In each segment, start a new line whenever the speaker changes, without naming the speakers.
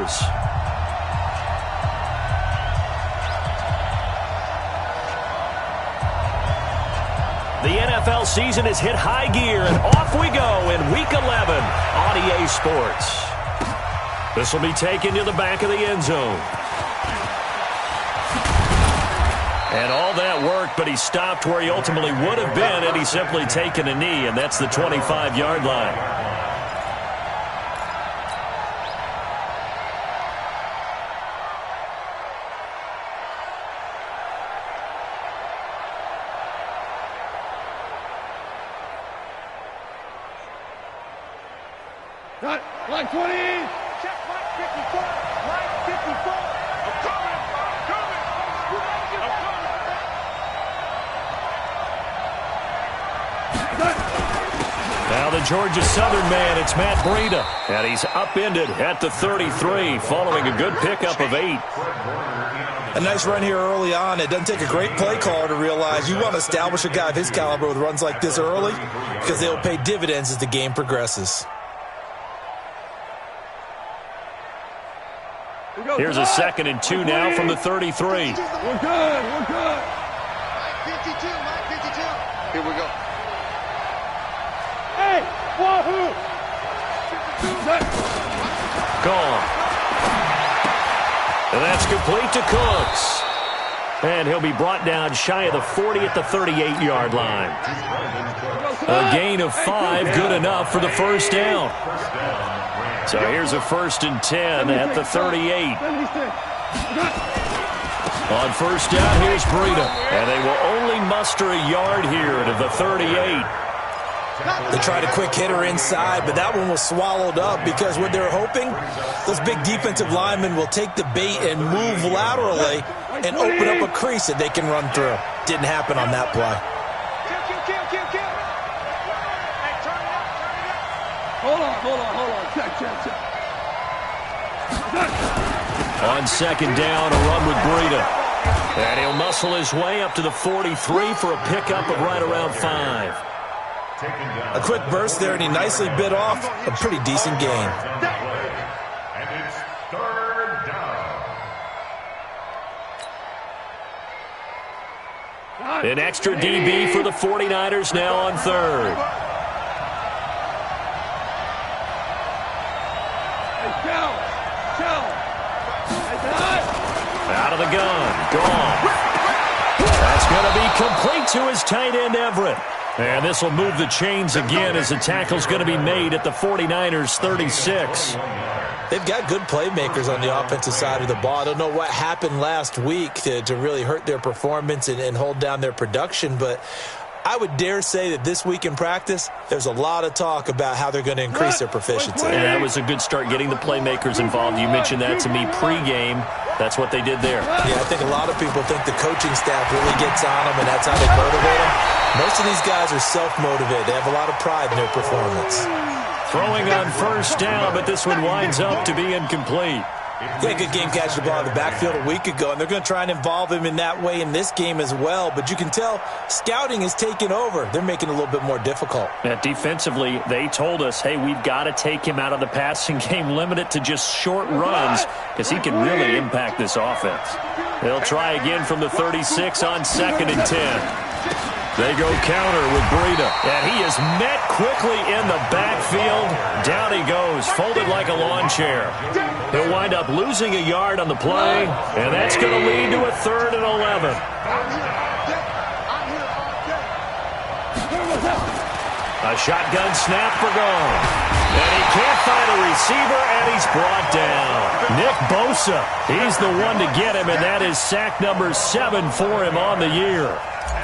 49ers. The NFL season has hit high gear, and off we go in Week 11 on EA Sports. This will be taken to the back of the end zone. And all that worked, but he stopped where he ultimately would have been had he simply taken a knee, and that's the 25-yard line.
Line 20. Check line 54. Line 54. I'm coming.
Now the Georgia Southern man, it's Matt Breida. And he's upended at the 33 following a good pickup of 8.
A nice run here early on. It doesn't take a great play caller to realize you want to establish a guy of his caliber with runs like this early because they'll pay dividends as the game progresses.
Here's a 2nd and 2 now from the 33.
We're good. Line 52. Here we go. Hey, wahoo!
Gone. And that's complete to Cooks. And he'll be brought down shy of the 40 at the 38-yard line. A gain of 5, good enough for the first down. So here's a 1st and 10 at the 38. On first down, here's Breida. And they will only muster a yard here to the 38.
They tried a quick hitter inside, but that one was swallowed up because what they're hoping, those big defensive linemen will take the bait and move laterally and open up a crease that they can run through. Didn't happen on that play.
Hold on. Check.
On 2nd down, a run with Breida. And he'll muscle his way up to the 43 for a pickup of right around 5.
A quick burst there, and he nicely bit off a pretty decent gain.
And it's 3rd down.
An extra DB for the 49ers now on 3rd. Out of the gun. Gone. That's going to be complete to his tight end, Everett. And this will move the chains again as the tackle's going to be made at the 49ers' 36.
They've got good playmakers on the offensive side of the ball. I don't know what happened last week to really hurt their performance and hold down their production, but I would dare say that this week in practice, there's a lot of talk about how they're going to increase their proficiency.
And that was a good start getting the playmakers involved. You mentioned that to me pregame. That's what they did there.
Yeah, I think a lot of people think the coaching staff really gets on them, and that's how they motivate them. Most of these guys are self-motivated. They have a lot of pride in their performance.
Throwing on first down, but this one winds up to be incomplete.
Yeah, good game catching the ball in the backfield a week ago, and they're going to try and involve him in that way in this game as well. But you can tell scouting is taking over. They're making it a little bit more difficult.
Yeah, defensively, they told us, hey, we've got to take him out of the passing game, limit it to just short runs because he can really impact this offense. They'll try again from the 36 on 2nd and 10. They go counter with Breida, and he is met quickly in the backfield. Down he goes, folded like a lawn chair. He'll wind up losing a yard on the play, and that's going to lead to a 3rd and 11. A shotgun snap for Gone. And he can't find a receiver, and he's brought down. Nick Bosa, he's the one to get him, and that is sack number 7 for him on the year.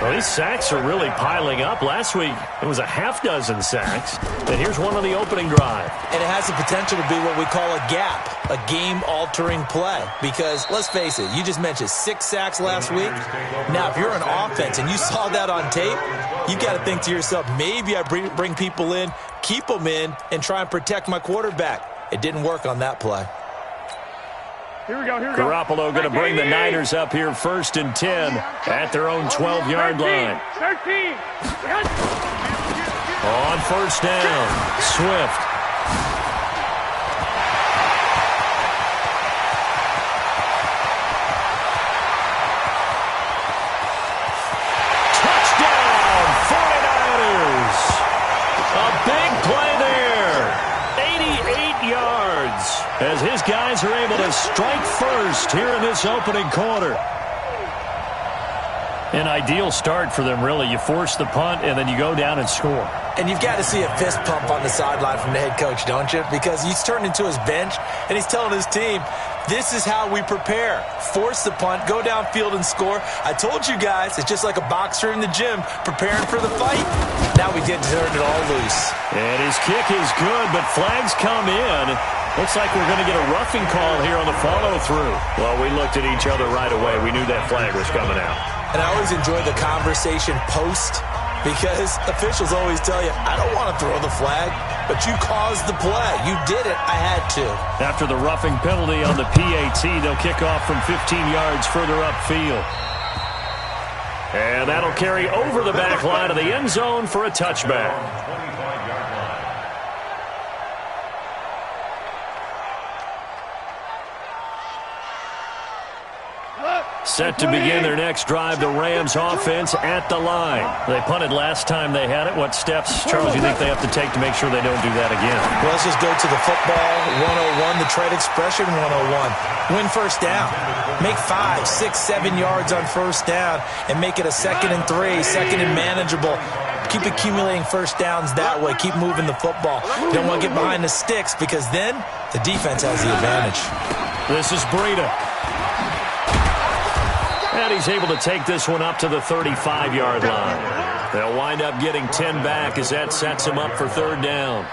Well, these sacks are really piling up. Last week, it was a half-dozen sacks. And here's one on the opening drive.
And it has the potential to be what we call a gap, a game-altering play. Because, let's face it, you just mentioned 6 sacks last week. Now, if you're an offense and you saw that on tape, you've got to think to yourself, maybe I bring people in, keep them in, and try and protect my quarterback. It didn't work on that play.
Here we go.
Garoppolo going to bring the Niners up here 1st and 10 at their own 12-yard line.
13.
On first down, Swift. his guys are able to strike first here in this opening quarter. An ideal start for them, really. You force the punt, and then you go down and score.
And you've got to see a fist pump on the sideline from the head coach, don't you? Because he's turned into his bench, and he's telling his team, this is how we prepare. Force the punt, go downfield and score. I told you guys, it's just like a boxer in the gym preparing for the fight. Now we did turn it all loose.
And his kick is good, but flags come in. Looks like we're going to get a roughing call here on the follow-through. Well, we looked at each other right away. We knew that flag was coming out.
And I always enjoy the conversation post because officials always tell you, I don't want to throw the flag, but you caused the play. You did it. I had to.
After the roughing penalty on the PAT, they'll kick off from 15 yards further upfield. And that'll carry over the back line of the end zone for a touchback. Set to begin their next drive, the Rams offense at the line. They punted last time they had it. What steps, Charles, do you think they have to take to make sure they don't do that again?
Well, let's just go to the football 101, the trade expression 101. Win first down. Make 5, 6, 7 yards on first down and make it a 2nd and 3, 2nd and manageable. Keep accumulating first downs that way. Keep moving the football. You don't want to get behind the sticks because then the defense has the advantage.
This is Breida. And he's able to take this one up to the 35-yard line. They'll wind up getting 10 back as that sets him up for third down.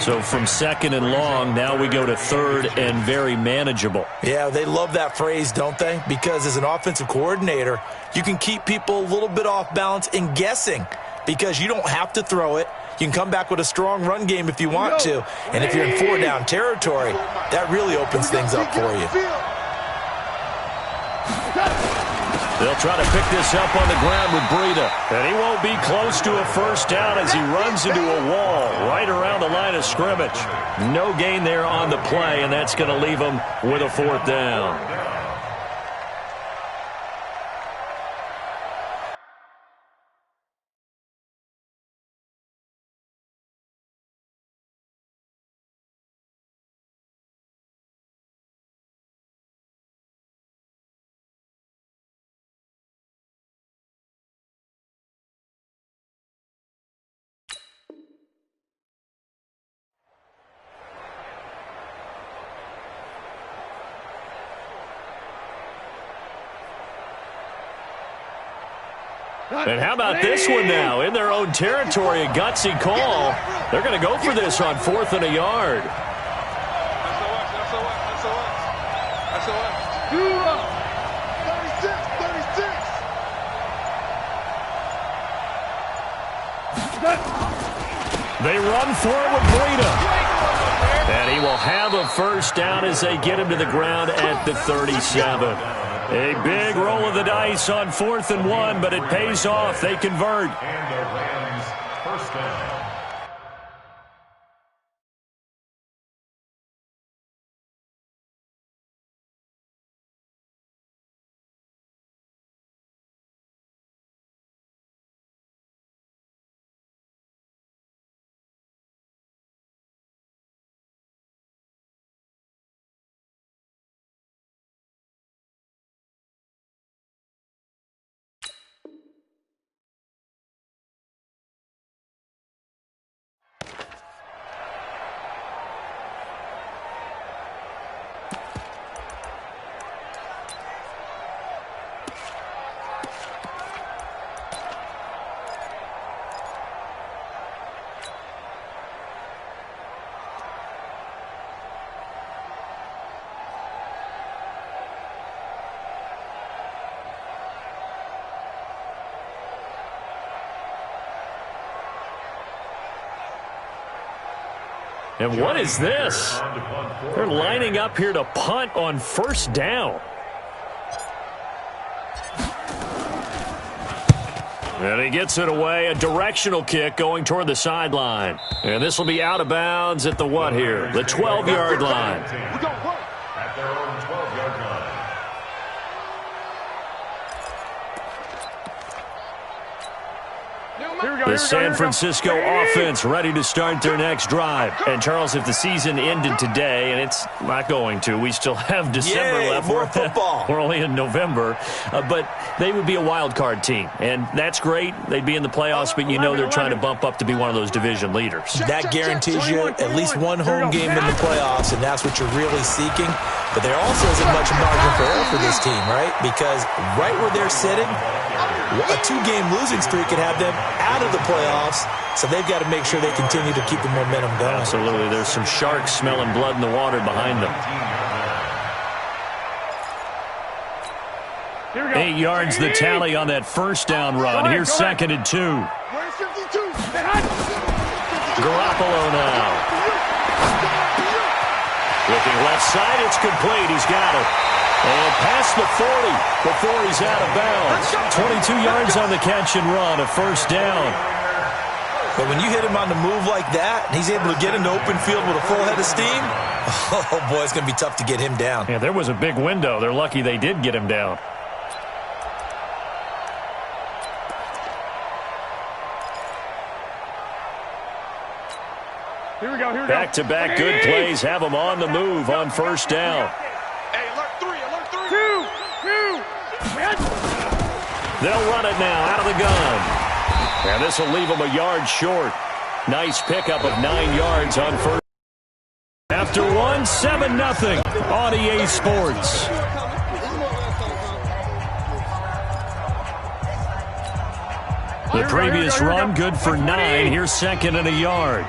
So from 2nd and long, now we go to 3rd and very manageable.
Yeah, they love that phrase, don't they? Because as an offensive coordinator, you can keep people a little bit off balance and guessing because you don't have to throw it. You can come back with a strong run game if you want to. And if you're in 4-down territory, that really opens things up for you.
They'll try to pick this up on the ground with Breida. And he won't be close to a first down as he runs into a wall right around the line of scrimmage. No gain there on the play, and that's going to leave him with a 4th down. And how about this one now? In their own territory, a gutsy call. They're going to go for this on 4th and a yard. They run for it with Breida. And he will have a first down as they get him to the ground at the 37. A big roll of the dice on 4th and 1, but it pays off. They convert.
And the Rams first down.
And what is this? They're lining up here to punt on first down. And he gets it away, a directional kick going toward the sideline. And this will be out of bounds at the what here? The 12-yard line.
At their own 12-yard line.
The San Francisco offense ready to start their next drive. And, Charles, if the season ended today, and it's not going to, we still have December left.
More football.
We're only in November. But they would be a wild card team. And that's great. They'd be in the playoffs, but you know they're trying to bump up to be one of those division leaders.
That guarantees you at least one home game in the playoffs, and that's what you're really seeking. But there also isn't much margin for error for this team, right? Because right where they're sitting, a 2-game losing streak could have them out of the playoffs, so they've got to make sure they continue to keep the momentum going.
Absolutely. There's some sharks smelling blood in the water behind them. 8 yards the tally on that first down run. Here's 2nd and 2. Garoppolo now. Looking left side, it's complete. He's got it. And past the 40 before he's out of bounds. 22 yards on the catch and run, a first down.
But when you hit him on the move like that, and he's able to get into open field with a full head of steam, oh, boy, it's going to be tough to get him down.
Yeah, there was a big window. They're lucky they did get him down.
Here we go.
Back-to-back good plays have them on the move on first down.
Hey, alert 3.
They'll run it now out of the gun. And this will leave them a yard short. Nice pickup of 9 yards on first. After 7-0 on EA Sports. The previous run good for 9. Here's 2nd and a yard.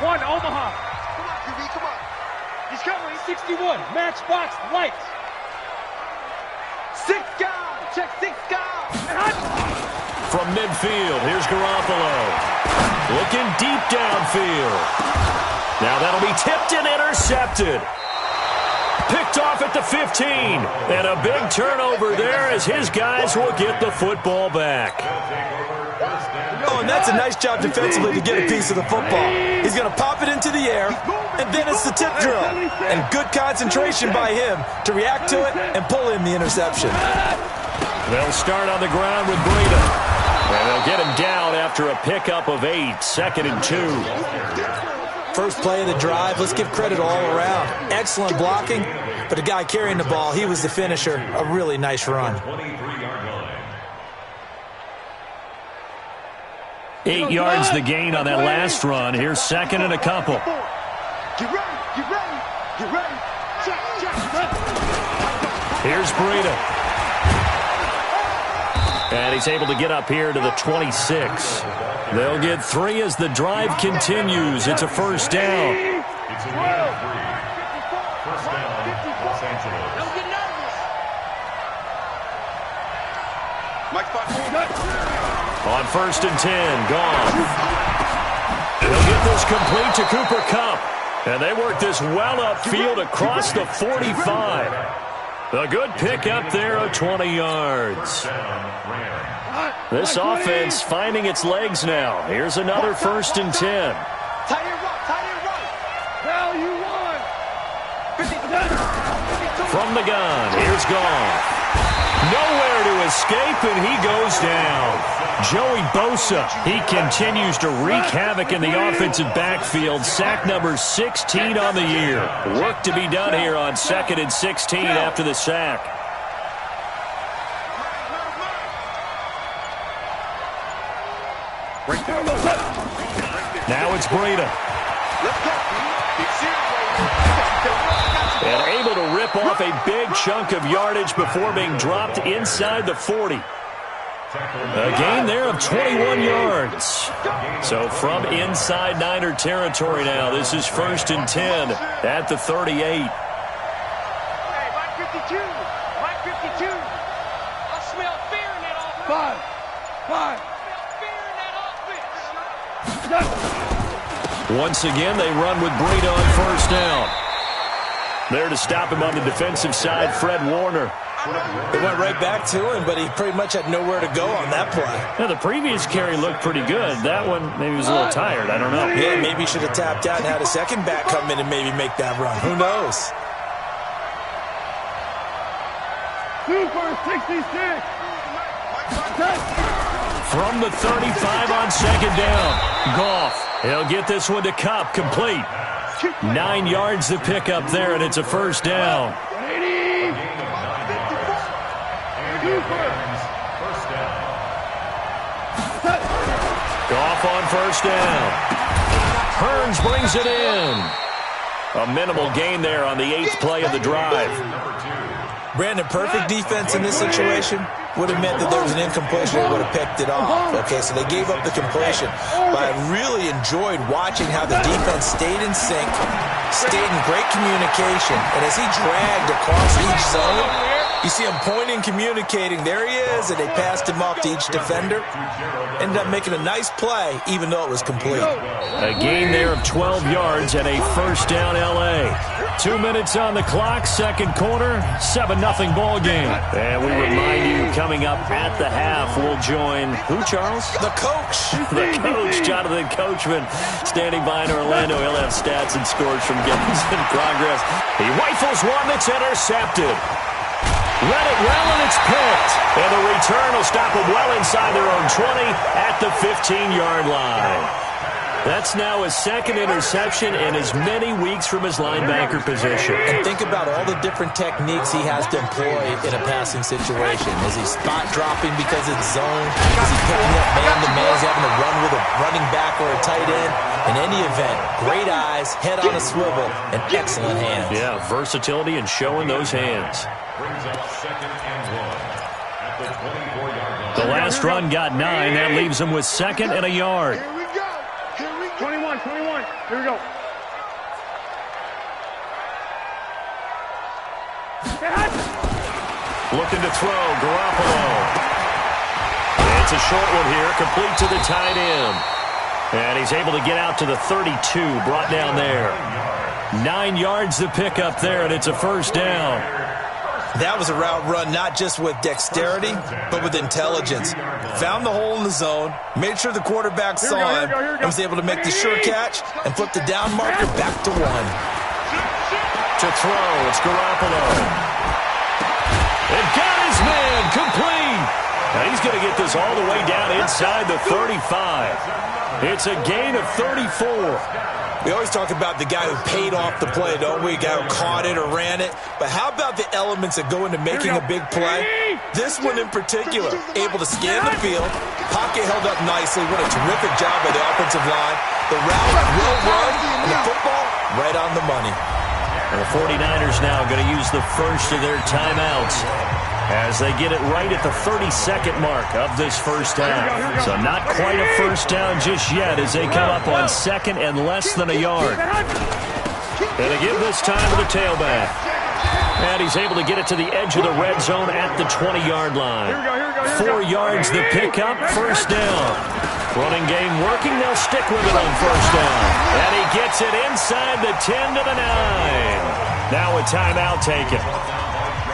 One, Omaha. Come on. He's covering 61. Matchbox lights. 6 guys. Check 6 guys.
From midfield, here's Garoppolo. Looking deep downfield. Now that'll be tipped and intercepted. Picked off at the 15. And a big turnover there as his guys will get the football back.
Oh, and that's a nice job defensively to get a piece of the football. He's going to pop it into the air, and then it's the tip drill. And good concentration by him to react to it and pull in the interception.
They'll start on the ground with Breida. And they'll get him down after a pickup of 8. 2nd and 2.
First play of the drive, let's give credit all around. Excellent blocking, but the guy carrying the ball, he was the finisher. A really nice run.
8 yards the gain on that last run. Here's 2nd and a couple.
Get ready. Check.
Here's Breida. And he's able to get up here to the 26. They'll get 3 as the drive continues. It's a first down.
It's a 3. First down, Los Angeles.
Don't get nervous. Mike Fox.
On 1st and 10, gone. They'll get this complete to Cooper Kupp. And they work this well upfield across the 45. A good pick up there of 20 yards. This offense finding its legs now. Here's another 1st and 10.
Tight end right. Hell, you won. 50.
From the gun, here's Goff. Nowhere to escape, and he goes down. Joey Bosa, he continues to wreak havoc in the offensive backfield. Sack number 16 on the year. Work to be done here on 2nd and 16 after the sack. Now it's Breida. And able to rip off a big chunk of yardage before being dropped inside the 40. A gain there of 21 yards. So from inside Niner territory now, this is 1st and 10 at the 38.
Hey, Mike 52. I smell fear in that offense. 5. I smell fear in that offense.
Once again, they run with Breida on first down. There to stop him on the defensive side, Fred Warner.
It went right back to him, but he pretty much had nowhere to go on that play.
Now, the previous carry looked pretty good. That one, maybe he was a little tired. I don't know.
Yeah, maybe he should have tapped out and had a second back come in and maybe make that run. Who knows?
Super 66.
From the 35 on second down. Goff, he'll get this one to Kupp, complete. 9 yards to pick up there, and it's a first down. Goff on first down. Hearns brings it in. A minimal gain there on the 8th play of the drive.
Brandon, perfect defense in this situation would have meant that there was an incompletion and would have picked it off. Okay, so they gave up the completion. But I really enjoyed watching how the defense stayed in sync, stayed in great communication, and as he dragged across each zone, you see him pointing, communicating. There he is, and they passed him off to each defender. Ended up making a nice play, even though it was complete.
A gain there of 12 yards and a first down L.A. 2 minutes on the clock, second quarter, 7-0 ball game. And we remind you, coming up at the half, we'll join who, Charles?
The coach.
The coach, Jonathan Coachman, standing by in Orlando. He'll have stats and scores from games in progress. He rifles one that's intercepted. Read it well, and it's picked. And the return will stop them well inside their own 20 at the 15-yard line. That's now his second interception in as many weeks from his linebacker position.
And think about all the different techniques he has to employ in a passing situation. Is he spot dropping because it's zone? Is he picking up man-to-man? Is he having to run with a running back or a tight end? In any event, great eyes, head on a swivel, and excellent hands.
Yeah, versatility and showing those hands. The last run got 9. That leaves him with second and a yard.
21. Here we go.
Looking to throw, Garoppolo. It's a short one here, complete to the tight end. And he's able to get out to the 32, brought down there. 9 yards to pick up there, and it's a first down.
That was a route run not just with dexterity, but with intelligence. Found the hole in the zone, made sure the quarterback saw him, and was able to make the sure catch and flip the down marker back to 1.
To throw, it's Garoppolo. And got his man, complete. Now he's going to get this all the way down inside the 35. It's a gain of 34.
We always talk about the guy who paid off the play, don't we? The guy who caught it or ran it. But how about the elements that go into making a big play? This one in particular, able to scan the field, pocket held up nicely. What a terrific job by the offensive line. The route well run, and the football right on the money.
And the 49ers now going to use the first of their timeouts as they get it right at the 32nd mark of this first half. So not quite a first down just yet as they come up on second and less than a yard. And they give this time to the tailback. And he's able to get it to the edge of the red zone at the 20-yard line. 4 yards the pickup, first down. Running game working, they'll stick with it on first down. And he gets it inside the 10 to the 9. Now a timeout taken.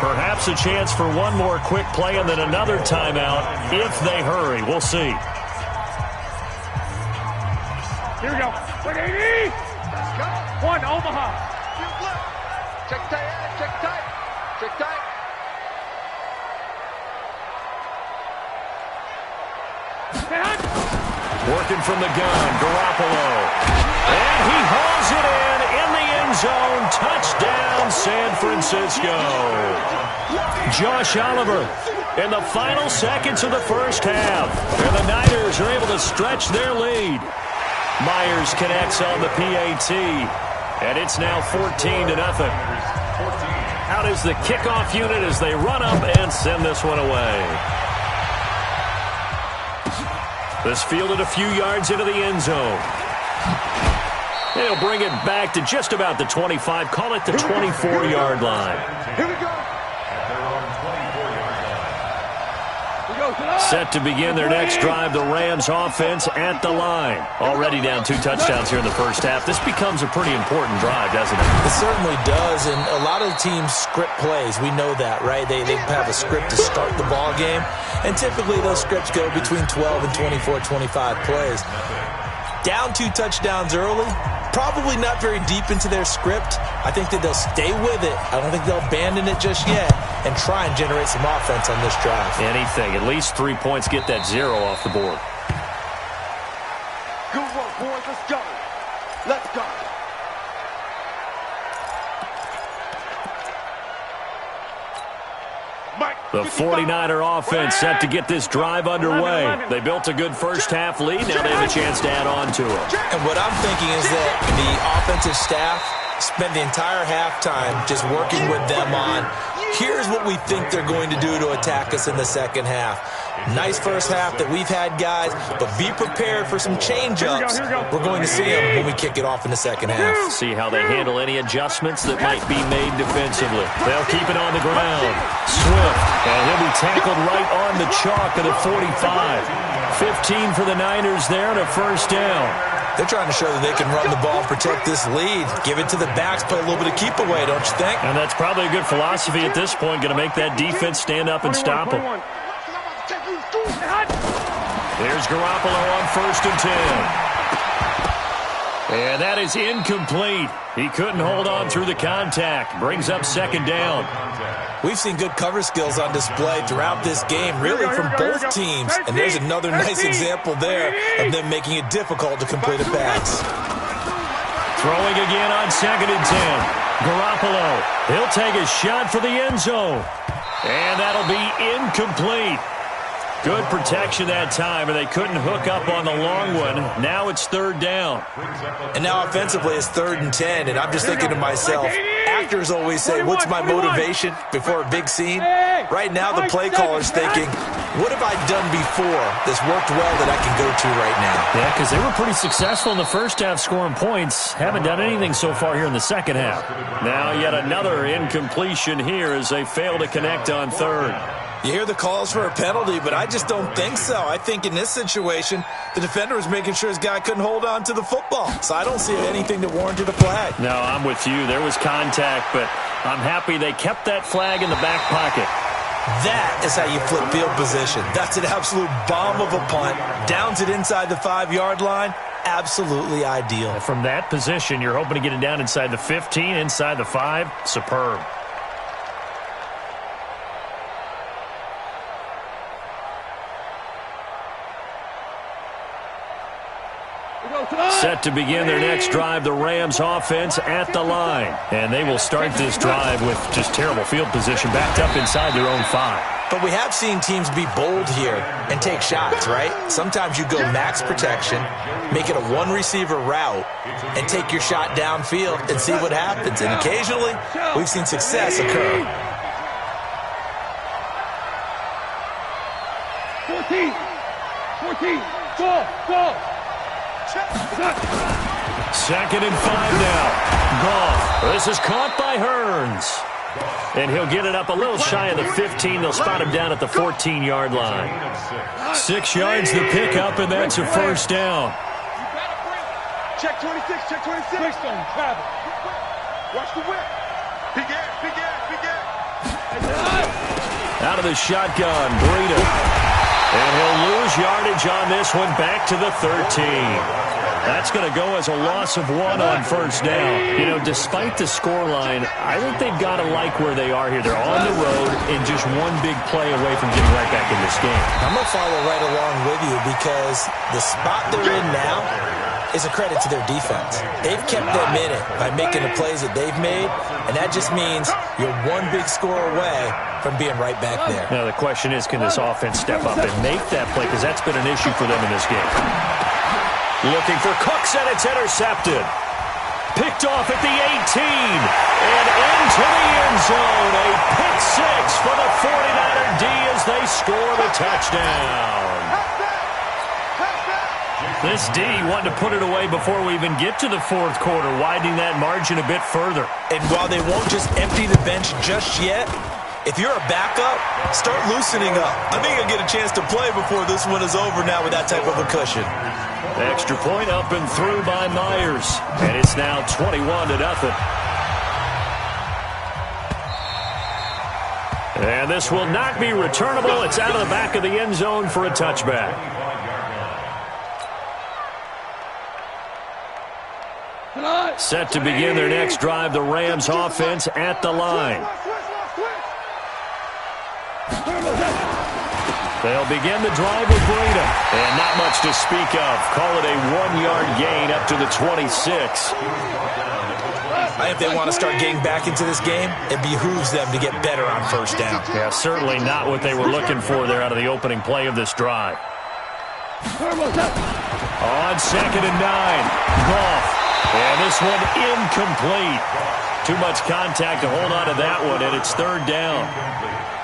Perhaps a chance for one more quick play and then another timeout if they hurry. We'll see.
Here we go. 180. 1, Omaha.
Check tight, check tight, check tight.
Working from the gun, Garoppolo. And he hauls it in the end zone. Touchdown, San Francisco. Josh Oliver in the final seconds of the first half. And the Niners are able to stretch their lead. Myers connects on the PAT. And it's now 14-0. Out is the kickoff unit as they run up and send this one away. This fielded a few yards into the end zone. They'll bring it back to just about the 25. Call it the 24-yard line.
Here we go.
Set to begin their next drive, the Rams offense at the line. Already down 2 touchdowns here in the first half. This becomes a pretty important drive, doesn't it?
It certainly does, and a lot of teams script plays. We know that, right? They have a script to start the ball game, and typically those scripts go between 12 and 24, 25 plays. Down 2 touchdowns early, probably not very deep into their script. I think that they'll stay with it. I don't think they'll abandon it just yet. and try and generate some offense on this drive.
Anything. At least 3 points. Get that 0 off the board.
Good work, boys. Let's go. Let's go.
The 49er offense set to get this drive underway. They built a good first-half lead. Now they have a chance to add on to it.
And what I'm thinking is that the offensive staff spend the entire halftime just working with them on, here's what we think they're going to do to attack us in the second half. Nice first half that we've had, guys, but be prepared for some change-ups. We're going to see them when we kick it off in the second half.
See how they handle any adjustments that might be made defensively. They'll keep it on the ground. Swift, and he'll be tackled right on the chalk of the 45. 15 for the Niners there and a first down.
They're trying to show that they can run the ball and protect this lead. Give it to the backs, play a little bit of keep away, don't you think?
And that's probably a good philosophy at this point, going to make that defense stand up and stop them. There's Garoppolo on 1st and 10. And that is incomplete. He couldn't hold on through the contact. Brings up 2nd down.
We've seen good cover skills on display throughout this game, really from both teams. And there's another nice example there of them making it difficult to complete a pass.
Throwing again on 2nd and 10. Garoppolo, he'll take a shot for the end zone. And that'll be incomplete. Good protection that time, and they couldn't hook up on the long one. Now it's 3rd down.
And now offensively it's 3rd and 10, and I'm just thinking to myself, actors always say, what's my motivation before a big scene? Right now the play caller's thinking, what have I done before that's worked well that I can go to right now?
Yeah, because they were pretty successful in the first half scoring points. Haven't done anything so far here in the second half. Now yet another incompletion here as they fail to connect on 3rd.
You hear the calls for a penalty, but I just don't think so. I think in this situation, the defender was making sure his guy couldn't hold on to the football. So I don't see anything that warranted a flag.
No, I'm with you. There was contact, but I'm happy they kept that flag in the back pocket.
That is how you flip field position. That's an absolute bomb of a punt. Downs it inside the 5-yard line. Absolutely ideal.
From that position, you're hoping to get it down inside the 15, inside the 5. Superb. Set to begin their next drive, the Rams offense at the line. And they will start this drive with just terrible field position, backed up inside their own 5.
But we have seen teams be bold here and take shots, right? Sometimes you go max protection, make it a one-receiver route, and take your shot downfield and see what happens. And occasionally, we've seen success occur.
14, go.
2nd and 5 now. Goff. This is caught by Hearns. And he'll get it up a little shy of the 15. They'll spot him down at the 14-yard line. 6 yards the pickup, and that's a first down.
Check 26, check 26. Watch the whip. Big ass.
Out of the shotgun, Breida. And he'll lose yardage on this one, back to the 13. That's going to go as a loss of 1 on first down. You know, despite the scoreline, I think they've got to like where they are here. They're on the road and just one big play away from getting right back in this game.
I'm going to follow right along with you because the spot they're in now is a credit to their defense. They've kept them in it by making the plays that they've made, and that just means you're one big score away from being right back there.
Now, the question is, can this offense step up and make that play? Because that's been an issue for them in this game. Looking for Cooks, and it's intercepted. Picked off at the 18. And into the end zone. A pick 6 for the 49er D as they score the touchdown. This D wanted to put it away before we even get to the 4th quarter, widening that margin a bit further.
And while they won't just empty the bench just yet, if you're a backup, start loosening up. I think you'll get a chance to play before this one is over now with that type of a cushion.
Extra point up and through by Myers. And it's now 21-0. And this will not be returnable. It's out of the back of the end zone for a touchback. Set to begin their next drive, the Rams offense at the line. They'll begin the drive with Breida. And not much to speak of. Call it a 1-yard gain up to the 26.
I think if they want to start getting back into this game, it behooves them to get better on first down.
Yeah, certainly not what they were looking for there out of the opening play of this drive. On 2nd and 9, Goff. And this one incomplete. Too much contact to hold on to that one, and it's 3rd down.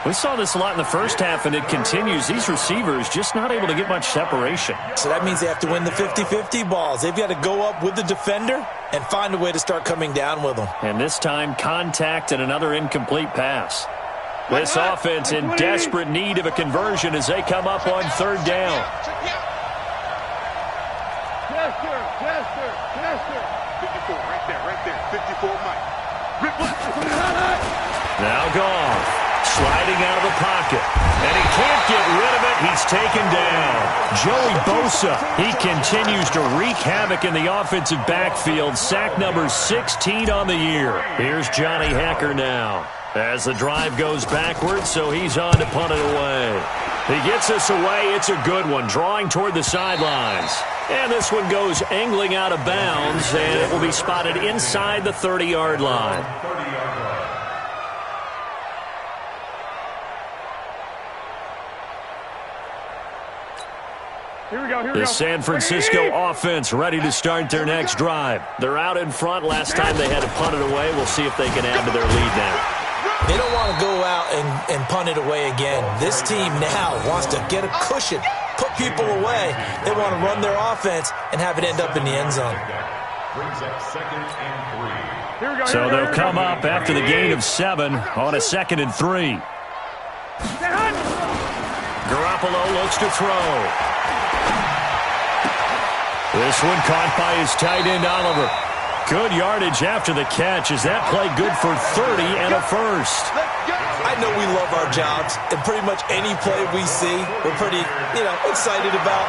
We saw this a lot in the first half, and it continues. These receivers just not able to get much separation.
So that means they have to win the 50-50 balls. They've got to go up with the defender and find a way to start coming down with them.
And this time, contact and another incomplete pass. This offense in desperate need of a conversion as they come up on 3rd down.
Chester.
54, right there. 54, Mike.
Now Goff, sliding out of the pocket. And he can't get rid of it. He's taken down. Joey Bosa, he continues to wreak havoc in the offensive backfield. Sack number 16 on the year. Here's Johnny Hekker now. As the drive goes backwards, so he's on to punt it away. He gets this away. It's a good one, drawing toward the sidelines. And this one goes angling out of bounds, and it will be spotted inside the 30-yard line.
Here we go.
The San Francisco offense ready to start their next drive. They're out in front. Last time they had to punt it away. We'll see if they can add to their lead now.
They don't want to go out and punt it away again. This team now wants to get a cushion, put people away. They want to run their offense and have it end up in the end zone.
Brings up 2nd and 3.
So they'll come up after the gain of 7 on a 2nd and 3. Garoppolo looks to throw. This one caught by his tight end, Oliver. Good yardage after the catch. Is that play good for 30 and a first?
I know we love our jobs, and pretty much any play we see, we're pretty, excited about.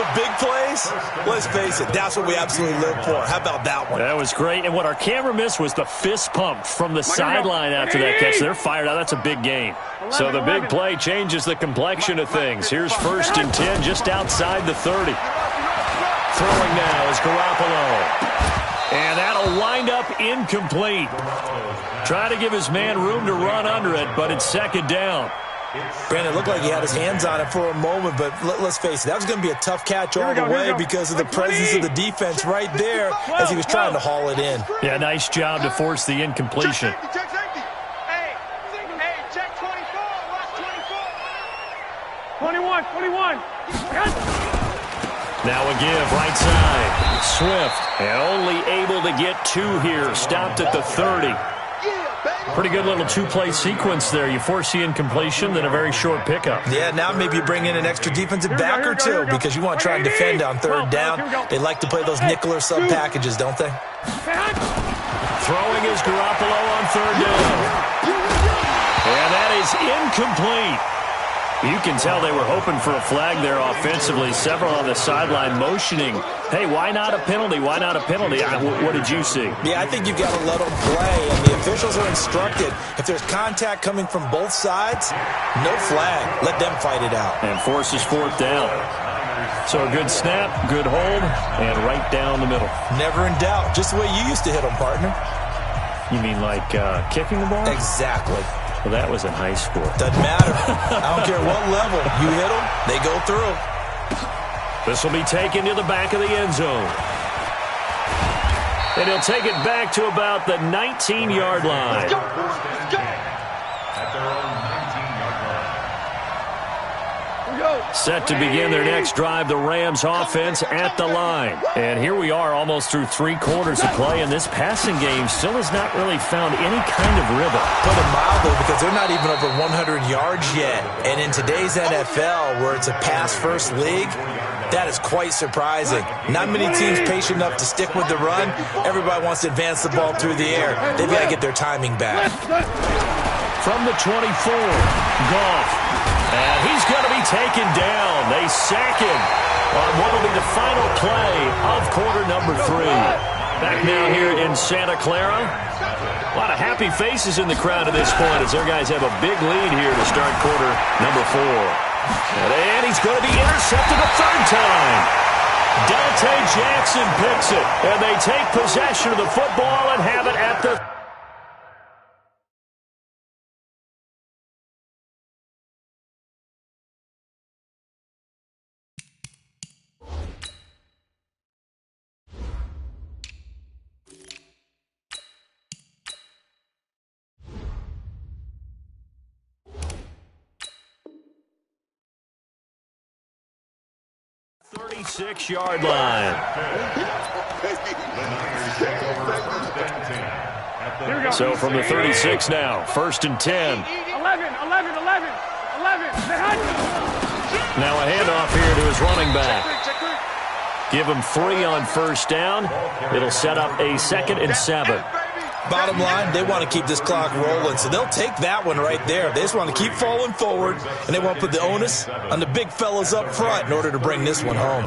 But big plays, let's face it, that's what we absolutely live for. How about that one?
That was great. And what our camera missed was the fist pump from the sideline after that catch. They're fired out. That's a big gain. So the big play changes the complexion of things. Here's 1st and 10 just outside the 30. Throwing now is Garoppolo. And that'll wind up incomplete. Try to give his man room to run under it, but it's 2nd down.
Brandon, it looked like he had his hands on it for a moment, but let's face it, that was going to be a tough catch all the way because of the presence of the defense right there as he was trying to haul it in.
Yeah, nice job to force the incompletion.
Check safety. Hey, check 24. Watch 24.
21.
Now a give, right side. Swift, and only able to get 2 here. Stopped at the 30. Pretty good little 2-play sequence there. You force the incompletion, then a very short pickup.
Yeah, now maybe you bring in an extra defensive back or two because you want to try and defend on 3rd down. They like to play those nickel or sub packages, don't they?
Throwing is Garoppolo on 3rd down. And that is incomplete. You can tell they were hoping for a flag there offensively. Several on the sideline motioning, hey, why not a penalty? Why not a penalty? What did you see?
Yeah, I think you've got to let them play, and the officials are instructed. If there's contact coming from both sides, no flag. Let them fight it out.
And forces 4th down. So a good snap, good hold, and right down the middle.
Never in doubt. Just the way you used to hit them, partner.
You mean like kicking the ball?
Exactly.
Well, that was in high school.
Doesn't matter. I don't care what level. You hit them, they go through.
This will be taken to the back of the end zone. And he'll take it back to about the 19-yard line.
Let's go.
At their own 19-yard line.
Set to begin their next drive, the Rams offense at the line. And here we are almost through 3 quarters of play, and this passing game still has not really found any kind of rhythm.
Put it mildly, because they're not even over 100 yards yet. And in today's NFL, where it's a pass-first league, that is quite surprising. Not many teams patient enough to stick with the run. Everybody wants to advance the ball through the air. They've got to get their timing back.
From the 24, Goff. And he's going to be taken down. They sack him on what will be the final play of quarter number 3. Back now here in Santa Clara. A lot of happy faces in the crowd at this point as their guys have a big lead here to start quarter number 4. And he's going to be intercepted a third time. Dante Jackson picks it, and they take possession of the football and have it at the 36-yard line. So from the 36 now, 1st and 10.
11.
Now a handoff here to his running back. Give him 3 on 1st down. It'll set up a 2nd and 7.
Bottom line, they want to keep this clock rolling, so they'll take that one right there. They just want to keep falling forward, and they want to put the onus on the big fellas up front in order to bring this one home.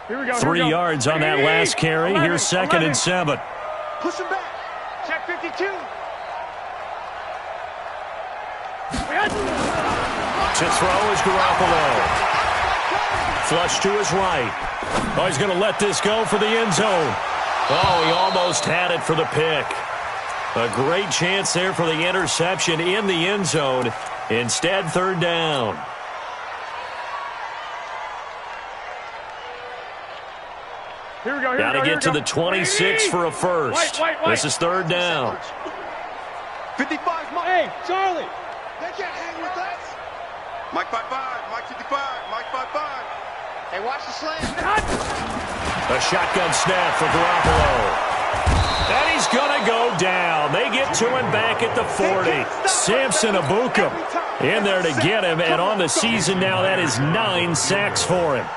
Here we go.
3 yards on that last carry.
11,
Here's 2nd and 7.
Push him back. Check 52.
To throw is Garoppolo. Flush to his right. Oh, he's going to let this go for the end zone. Oh, he almost had it for the pick. A great chance there for the interception in the end zone. Instead, 3rd down.
Here we go.
Got to get to the 26 for a first. This is 3rd down.
55's Mike. Hey, Charlie.
They can't hang with us. Mike 5-5, Mike 55, Mike 5-5. Hey, watch the slant.
A shotgun snap for Garoppolo. And he's going to go down. They get to him back at the 40. Samson Abuka in there to get him. And on the season now, that is 9 sacks for him.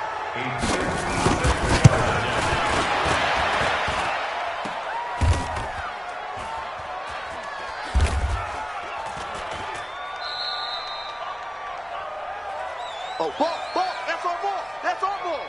Oh, ball. That's our ball. That's our ball.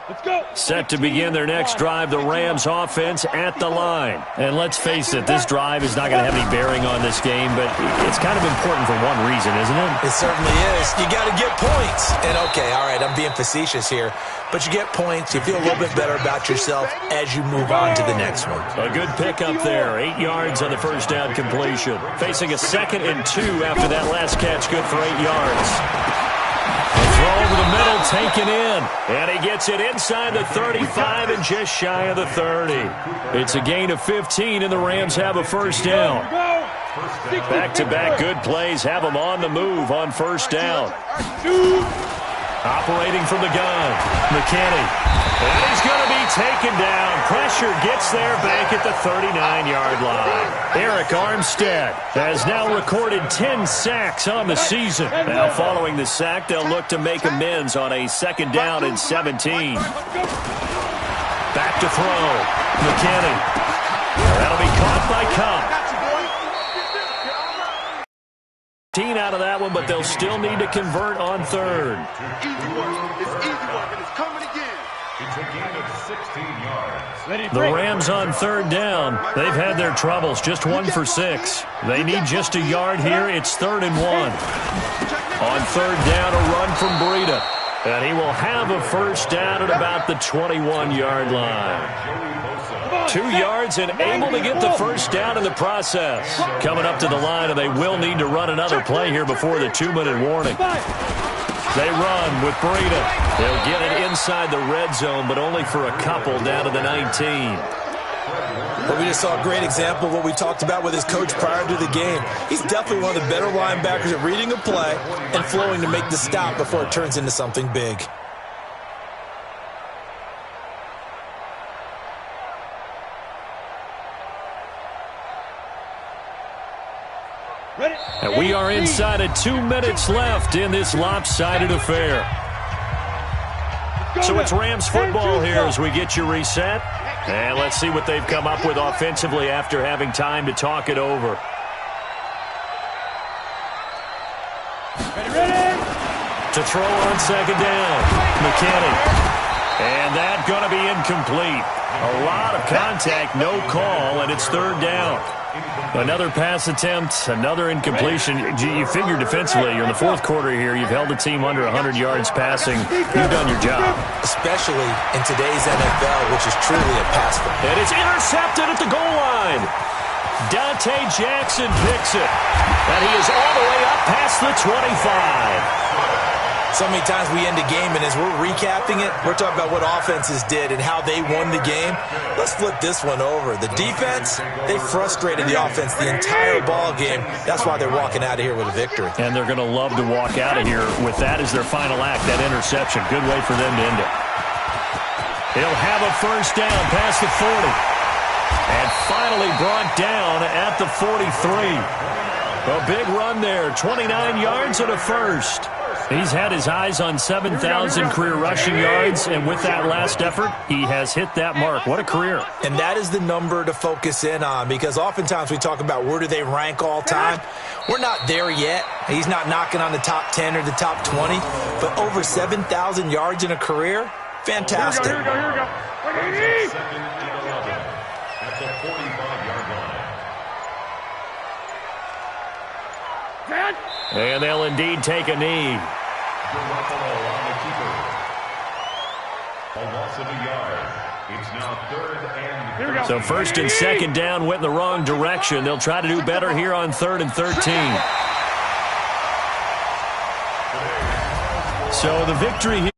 Let's go.
Set to begin their next drive, the Rams offense at the line. And let's face it, this drive is not going to have any bearing on this game, but it's kind of important for one reason, isn't it?
It certainly is. You got to get points. And okay, all right, I'm being facetious here, but you get points, you feel a little bit better about yourself as you move on to the next one.
A good pickup there, 8 yards on the first down completion. Facing a 2nd and 2 after that last catch, good for 8 yards. Throw over the middle, taken in. And he gets it inside the 35 and just shy of the 30. It's a gain of 15, and the Rams have a first down. Back-to-back good plays have them on the move on 1st down. Operating from the gun, McKinney. And he's going to be taken down. Pressure gets there back at the 39-yard line. Eric Armstead has now recorded 10 sacks on the season. Now following the sack, they'll look to make amends on a 2nd down and 17. Back to throw. McKinney. That'll be caught by Cup. 10 out of that one, but they'll still need to convert on 3rd.
Easy work. It's easy work, and it's coming again.
It's a gain of 16 yards.
The Rams on 3rd down. They've had their troubles, just 1 for 6. They need just a yard here. It's 3rd and 1. On 3rd down, a run from Breida. And he will have a first down at about the 21-yard line. 2 yards and able to get the first down in the process. Coming up to the line, and they will need to run another play here before the 2-minute warning. They run with Breida. They'll get it inside the red zone, but only for a couple down to the 19.
But we just saw a great example of what we talked about with his coach prior to the game. He's definitely one of the better linebackers at reading a play and flowing to make the stop before it turns into something big.
And we are inside of 2 minutes left in this lopsided affair. So it's Rams football here as we get you reset. And let's see what they've come up with offensively after having time to talk it over. To throw on second down. McKinney. And that's going to be incomplete. A lot of contact, no call, and it's third down. Another pass attempt, another incompletion. You figure defensively, you're in the fourth quarter here. You've held the team under 100 yards passing. You've done your job.
Especially in today's NFL, which is truly a pass game.
And it's intercepted at the goal line. Dante Jackson picks it. And he is all the way up past the 25.
So many times we end a game, and as we're recapping it, we're talking about what offenses did and how they won the game. Let's flip this one over. The defense, they frustrated the offense the entire ball game. That's why they're walking out of here with a victory.
And they're going to love to walk out of here with that as their final act, that interception. Good way for them to end it. He'll have a first down past the 40. And finally brought down at the 43. A big run there, 29 yards and a first. He's had his eyes on 7,000 career rushing yards, and with that last effort, he has hit that mark. What a career.
And that is the number to focus in on, because oftentimes we talk about where do they rank all time. We're not there yet. He's not knocking on the top 10 or the top 20, but over 7,000 yards in a career, fantastic.
Here we go.
Second and 11 at the 45-yard line.
And they'll indeed take a knee.
Garoppolo on the keeper. A loss of a yard. It's now third and...
So first and second down went in the wrong direction. They'll try to do better here on 3rd and 13. So the victory here.